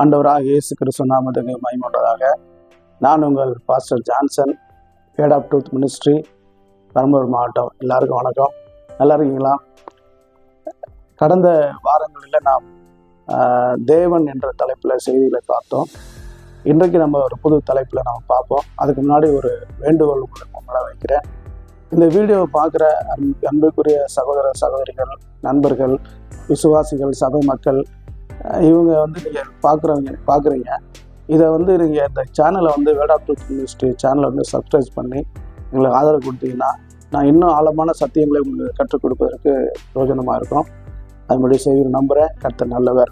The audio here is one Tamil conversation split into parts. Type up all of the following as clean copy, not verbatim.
ஆண்டவராக இயேசு கிறிஸ்து நாமத்துக்கு மகிமையுண்டதாக. நான் உங்கள் pastor Johnson, head of truth ministry, Perambalur மாவட்டம். எல்லாருக்கும் வணக்கம். நல்லா இருக்கீங்களா? கடந்த வாரங்களில் நாம் தேவன் என்ற தலைப்பில் செய்திகளை பார்த்தோம். இன்றைக்கு நம்ம ஒரு புது தலைப்பில் நம்ம பார்ப்போம். அதுக்கு முன்னாடி ஒரு வேண்டுகோள் உங்களுக்கு முன்னாடி வைக்கிறேன். இந்த வீடியோவை பார்க்குற அன்புக்குரிய சகோதர சகோதரிகள், நண்பர்கள், விசுவாசிகள், சபை மக்கள், இவங்க நீங்கள் பார்க்குறீங்க. இதை நீங்கள் இந்த சேனலை ஹெட் ஆஃப் ட்ரூத் மினிஸ்ட்ரி சேனலை சப்ஸ்கிரைப் பண்ணி எங்களுக்கு ஆதரவு கொடுத்தீங்கன்னா நான் இன்னும் ஆழமான சத்தியங்களை உங்களுக்கு கற்றுக் கொடுப்பதற்கு பிரயோஜனமாக இருக்கும். அதுபடி செய்கிற நம்புகிறேன். கர்த்தர் நல்லவர்.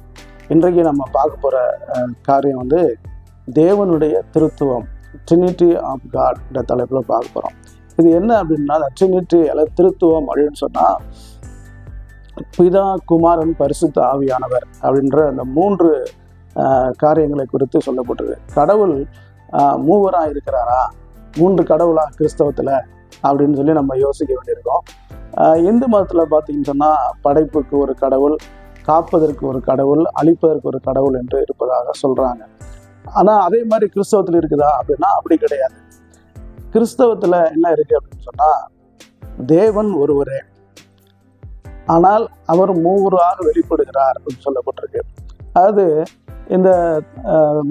இன்றைக்கு நம்ம பார்க்க போகிற காரியம் தேவனுடைய திருத்துவம், ட்ரினிட்டி ஆஃப் காட் என்ற தலைப்பில் பார்க்க போகிறோம். இது என்ன அப்படின்னா, ட்ரினிட்டி அல்லது திருத்துவம் அப்படின்னு சொன்னால் பிதா, குமாரன், பரிசுத்த ஆவியானவர் அப்படின்ற அந்த 3 காரியங்களை குறித்து சொல்லப்பட்டது. கடவுள் மூவராக இருக்கிறாரா, 3 கடவுளா கிறிஸ்தவத்தில் அப்படின்னு சொல்லி நம்ம யோசிக்க வேண்டியிருக்கோம். இந்து மதத்தில் பார்த்தீங்கன்னு சொன்னால் படைப்புக்கு ஒரு கடவுள், காப்பதற்கு ஒரு கடவுள், அழிப்பதற்கு ஒரு கடவுள் என்று இருப்பதாக சொல்கிறாங்க. ஆனால் அதே மாதிரி கிறிஸ்தவத்தில் இருக்குதா அப்படின்னா அப்படி கிடையாது. கிறிஸ்தவத்தில் என்ன இருக்குது அப்படின்னு சொன்னால் தேவன் ஒருவரே, ஆனால் அவர் மூவராக வெளிப்படுகிறார் அப்படின்னு சொல்லப்பட்டிருக்கு. அதாவது இந்த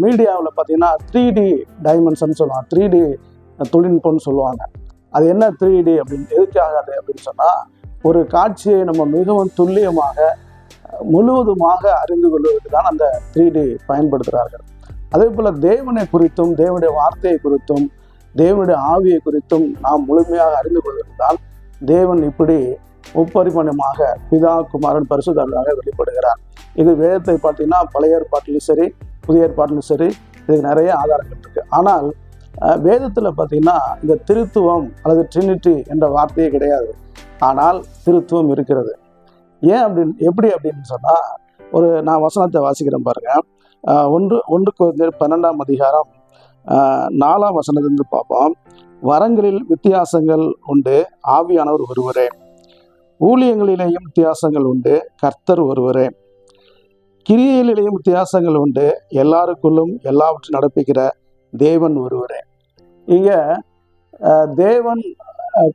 மீடியாவில் பார்த்தீங்கன்னா 3D டைமென்ஷன் சொல்லுவாங்க, 3D தொழில்நுட்பம்னு சொல்லுவாங்க. அது என்ன 3D அப்படின்னு எதுக்காகாது அப்படின்னு சொன்னால், ஒரு காட்சியை நம்ம மிகவும் துல்லியமாக முழுவதுமாக அறிந்து கொள்வதற்கு தான் அந்த 3D பயன்படுத்துகிறார்கள். அதே போல் தேவனை குறித்தும், தேவனுடைய வார்த்தையை குறித்தும், தேவனுடைய ஆவியை குறித்தும் நாம் முழுமையாக அறிந்து கொள்வதற்கு தான் தேவன் இப்படி முப்பரிமாணமாக பிதா, குமாரன், பரிசுத்த ஆவியாக வெளிப்படுகிறார். இது வேதத்தை பார்த்தீங்கன்னா பழைய ஏற்பாட்டிலும் சரி, புதிய ஏற்பாட்டிலும் சரி, இதுக்கு நிறைய ஆதாரங்கள் இருக்குது. ஆனால் வேதத்தில் பார்த்தீங்கன்னா இந்த திருத்துவம் அல்லது ட்ரினிட்டி என்ற வார்த்தையே கிடையாது. ஆனால் திருத்துவம் இருக்கிறது. ஏன் எப்படி அப்படின்னு சொன்னால், நான் வசனத்தை வாசிக்கிறேன் பாருங்கள். 1 கொரிந்தியர் 12ஆம் அதிகாரம் 4ஆம் வசனத்திலிருந்து பார்ப்போம். வரங்களில் வித்தியாசங்கள் உண்டு, ஆவியானவர் ஒருவரே. ஊழியங்களிலேயும் வித்தியாசங்கள் உண்டு, கர்த்தர் ஒருவரே. கிரியைகளிலேயும் வித்தியாசங்கள் உண்டு, எல்லாருக்குள்ளும் எல்லாவற்றையும் நடப்பிக்கிற தேவன் ஒருவரே. இங்கே தேவன்,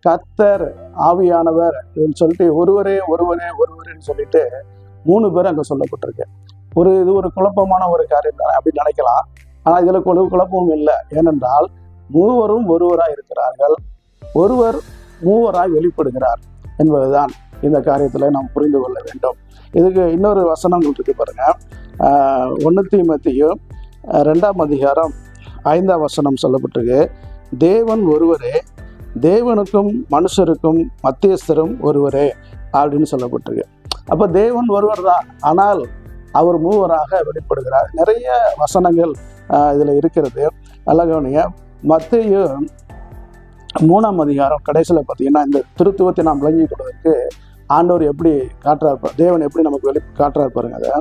கர்த்தர், ஆவியானவர் சொல்லிட்டு ஒருவரே ஒருவரே ஒருவரேன்னு சொல்லிட்டு 3 பேர் அங்கே சொல்லப்பட்டிருக்கு. இது ஒரு குழப்பமான ஒரு காரியம் தானே அப்படின்னு நினைக்கலாம். ஆனால் இதில் குழப்பமும் இல்லை. ஏனென்றால் மூவரும் ஒருவராய் இருக்கிறார்கள், ஒருவர் மூவராய் வெளிப்படுகிறார் என்பதுதான் இந்த காரியத்தில் நாம் புரிந்து கொள்ள வேண்டும். இதுக்கு இன்னொரு வசனம் இருக்கு பாருங்க. 1 தீமோத்தேயு 2ஆம் அதிகாரம் 5ஆம் வசனம் சொல்லப்பட்டிருக்கு. தேவன் ஒருவரே, தேவனுக்கும் மனுஷருக்கும் மத்தியஸ்தரும் ஒருவரே அப்படின்னு சொல்லப்பட்டிருக்கு. அப்போ தேவன் ஒருவர் தான், ஆனால் அவர் மூவராக வெளிப்படுகிறார். நிறைய வசனங்கள் இதில் இருக்கிறது. நல்ல கவனிங்க. மத்தேயு 3ஆம் அதிகாரம் கடைசியில் பார்த்தீங்கன்னா இந்த திருத்துவத்தை நாம் விளங்கிக் கொள்வதற்கு ஆண்டவர் எப்படி காட்டுறார், தேவன் எப்படி நமக்கு காட்டுறார் பாருங்க. அதை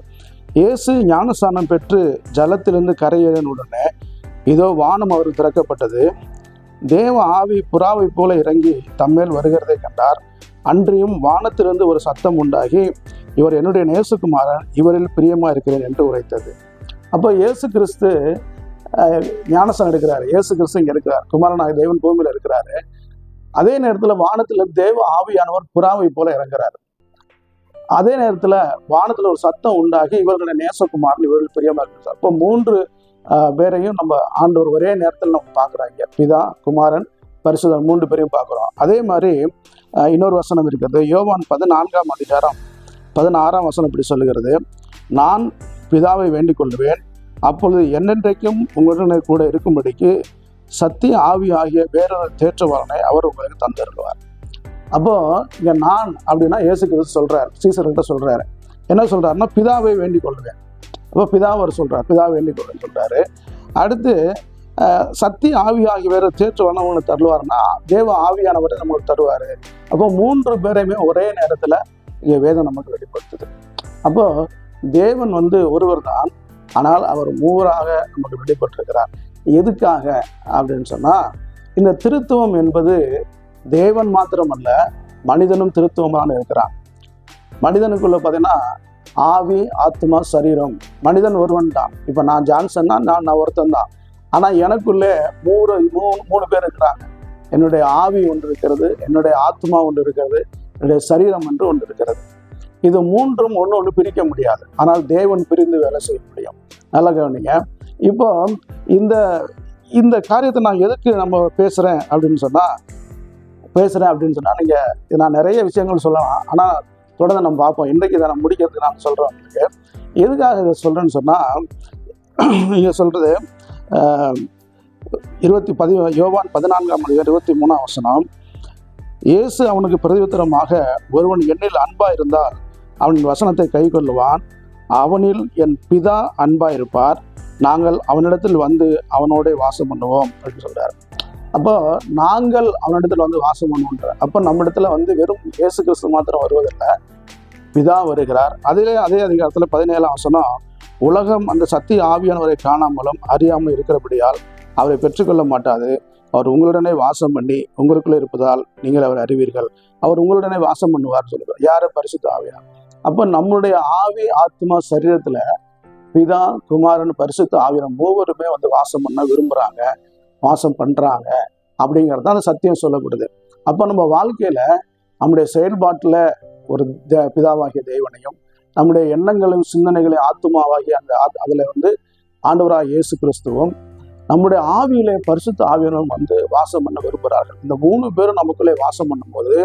இயேசு ஞானஸ்நானம் பெற்று ஜலத்திலிருந்து கரையேறின உடனே இதோ வானம் அவருக்கு திறக்கப்பட்டது. தேவ ஆவி புறாவை போல இறங்கி தம்மேல் வருகிறதை கண்டார். அன்றியும் வானத்திலிருந்து ஒரு சத்தம் உண்டாகி, இவர் என்னுடைய நேசகுமாரன், இவரில் பிரியமாக இருக்கிறேன் என்று உரைத்தது. அப்போ இயேசு கிறிஸ்து ஞானஸ்நானம் எடுக்கிறாரு. இயேசு கிறிஸ்து இங்கே இருக்கிறார், குமாரனாக தேவன் பூமியில் இருக்கிறாரு. அதே நேரத்தில் வானத்தில் தேவ ஆவியானவர் புறாவை போல இறங்குறாரு. அதே நேரத்தில் வானத்தில் ஒரு சத்தம் உண்டாகி, இவர்களுடைய நேசகுமாரன், இவர்கள் பிரியமாக இருக்கிறார். இப்போ 3 பேரையும் நம்ம ஆண்டவர் ஒரே நேரத்தில் நம்ம பார்க்குறாங்க. பிதா, குமாரன், பரிசுத்தர் 3 பேரையும் பார்க்குறோம். அதே மாதிரி இன்னொரு வசனம் இருக்கிறது. யோவான் 14ஆம் அதிகாரம் 16ஆம் வசனம் இப்படி சொல்லுகிறது. நான் பிதாவை வேண்டிக் கொள்வேன், அப்பொழுது என்னென்றைக்கும் உங்களுடனே கூட இருக்கும்படிக்கு சத்திய ஆவி ஆகிய வேறொரு தேற்றவாளனை அவர் உங்களுக்கு தந்திருவார். அப்போது இங்கே நான் அப்படின்னா இயேசு கிறிஸ்து சொல்கிறார், சீசர்கிட்ட சொல்கிறாரு. என்ன சொல்கிறாருன்னா பிதாவை வேண்டிக் கொள்வேன். அப்போ பிதாவை அவர் சொல்கிறார், பிதாவை வேண்டிக் கொள்வேன் சொல்கிறாரு. அடுத்து சத்திய ஆவி ஆகிய வேறு தேற்றவாளனை உங்களுக்கு தருவார்னா தேவ ஆவியானவரை நமக்கு தருவார். அப்போ 3 பேரையுமே ஒரே நேரத்தில் இங்கே வேதம் நமக்கு வெளிப்படுத்துது. அப்போது தேவன் ஒருவர் தான், ஆனால் அவர் மூவராக நமக்கு வெளிப்பட்டிருக்கிறார். எதுக்காக அப்படின்னு சொன்னால், இந்த திருத்துவம் என்பது தேவன் மாத்திரமல்ல, மனிதனும் திருத்துவமாக இருக்கிறான். மனிதனுக்குள்ள பார்த்தீங்கன்னா ஆவி, ஆத்மா, சரீரம். மனிதன் ஒருவன் தான். இப்போ நான் ஜான்சன்னா நான் ஒருத்தன் தான். ஆனால் எனக்குள்ளே மூணு பேர் இருக்கிறாங்க. என்னுடைய ஆவி ஒன்று இருக்கிறது, என்னுடைய ஆத்மா ஒன்று இருக்கிறது, என்னுடைய சரீரம் என்று ஒன்று இருக்கிறது. இது மூன்றும் ஒன்று பிரிக்க முடியாது. ஆனால் தேவன் பிரிந்து வேலை செய்ய முடியும். நல்லா கவனிங்க. இப்போ இந்த காரியத்தை நான் எதுக்கு நம்ம பேசுகிறேன் அப்படின்னு சொன்னால் நீங்கள் நான் நிறைய விஷயங்கள் சொல்லலாம். ஆனால் தொடர்ந்து நம்ம பார்ப்போம். இன்றைக்கு இதை நான் முடிக்கிறதுக்கு நான் சொல்கிறேன் உங்களுக்கு. எதுக்காக இதை சொல்கிறேன்னு சொன்னால், நீங்கள் சொல்கிறது யோவான் 14:23 இயேசு அவனுக்கு பிரதியுத்தரமாக, ஒருவன் என்னில் அன்பா இருந்தால் அவன் வசனத்தை கை கொள்ளுவான், அவனில் என் பிதா அன்பா இருப்பார், நாங்கள் அவனிடத்தில் வந்து அவனோட வாசம் பண்ணுவோம் அப்படின்னு சொல்றார். அப்போ நாங்கள் அவனிடத்தில் வந்து வாசம் பண்ணுவோன்ற அப்போ நம்ம இடத்துல வந்து வெறும் இயேசு கிறிஸ்து மாத்திரம் வருவதில்லை, பிதா வருகிறார். அதே அதிகாரத்தில் 17 உலகம் அந்த சத்திய ஆவியானவரை காணாமலும் அறியாமல் இருக்கிறபடியால் அவரை பெற்றுக்கொள்ள மாட்டாது. அவர் உங்களுடனே வாசம் பண்ணி உங்களுக்குள்ளே இருப்பதால் நீங்கள் அவர் அறிவீர்கள். அவர் உங்களுடனே வாசம் பண்ணுவார் சொல்லுவார். யாரை? பரிசுத்த ஆவியார். அப்போ நம்மளுடைய ஆவி, ஆத்மா, சரீரத்தில் பிதா, குமாரன், பரிசுத்த ஆவியார் மூவருமே வந்து வாசம் பண்ண விரும்புகிறாங்க, வாசம் பண்ணுறாங்க அப்படிங்கிறது தான் அந்த சத்தியம் சொல்லப்படுது. அப்போ நம்ம வாழ்க்கையில் நம்முடைய செயல்பாட்டில் ஒரு பிதாவாகிய தேவனையும், நம்முடைய எண்ணங்களையும் சிந்தனைகளையும் ஆத்மாவாகிய அதில் வந்து ஆண்டவராக இயேசு கிறிஸ்துவும், நம்முடைய ஆவியிலே பரிசுத்த ஆவியரும் வந்து வாசம் பண்ண விரும்புகிறார்கள். இந்த 3 பேரும் நமக்குள்ளே வாசம் பண்ணும்போது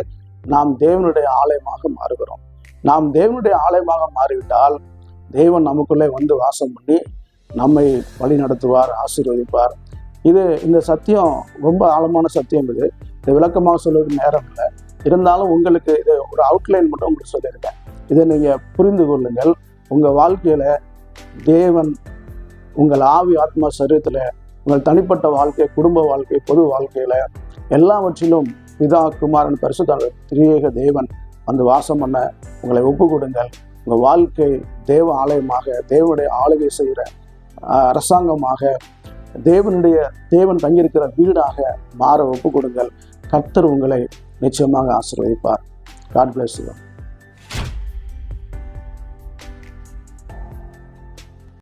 நாம் தேவனுடைய ஆலயமாக மாறுகிறோம். நாம் தேவனுடைய ஆலயமாக மாறிவிட்டால் தேவன் நமக்குள்ளே வந்து வாசம் பண்ணி நம்மை வழி நடத்துவார், ஆசீர்வதிப்பார். இந்த சத்தியம் ரொம்ப ஆழமான சத்தியம். இதை விளக்கமாக சொல்வது நேரம் இல்லை. இருந்தாலும் உங்களுக்கு இது ஒரு அவுட்லைன் மட்டும் உங்களுக்கு சொல்லியிருக்கேன். இதை நீங்கள் புரிந்து கொள்ளுங்கள். உங்கள் வாழ்க்கையில் தேவன் உங்கள் ஆவி, ஆத்மா, சரீரத்தில், உங்கள் தனிப்பட்ட வாழ்க்கை, குடும்ப வாழ்க்கை, பொது வாழ்க்கையில் எல்லாவற்றிலும் பிதா, குமாரன், பரிசுத்த திரியேக தேவன் வந்து வாசம் பண்ண உங்களை ஒப்பு கொடுங்கள். உங்கள் வாழ்க்கை தேவ ஆலயமாக, தேவனுடைய ஆளுகை செய்கிற அரசாங்கமாக, தேவன் தங்கியிருக்கிற வீடாக மாற ஒப்பு கொடுங்கள். கர்த்தர் உங்களை நிச்சயமாக ஆசீர்வதிப்பார். God bless you.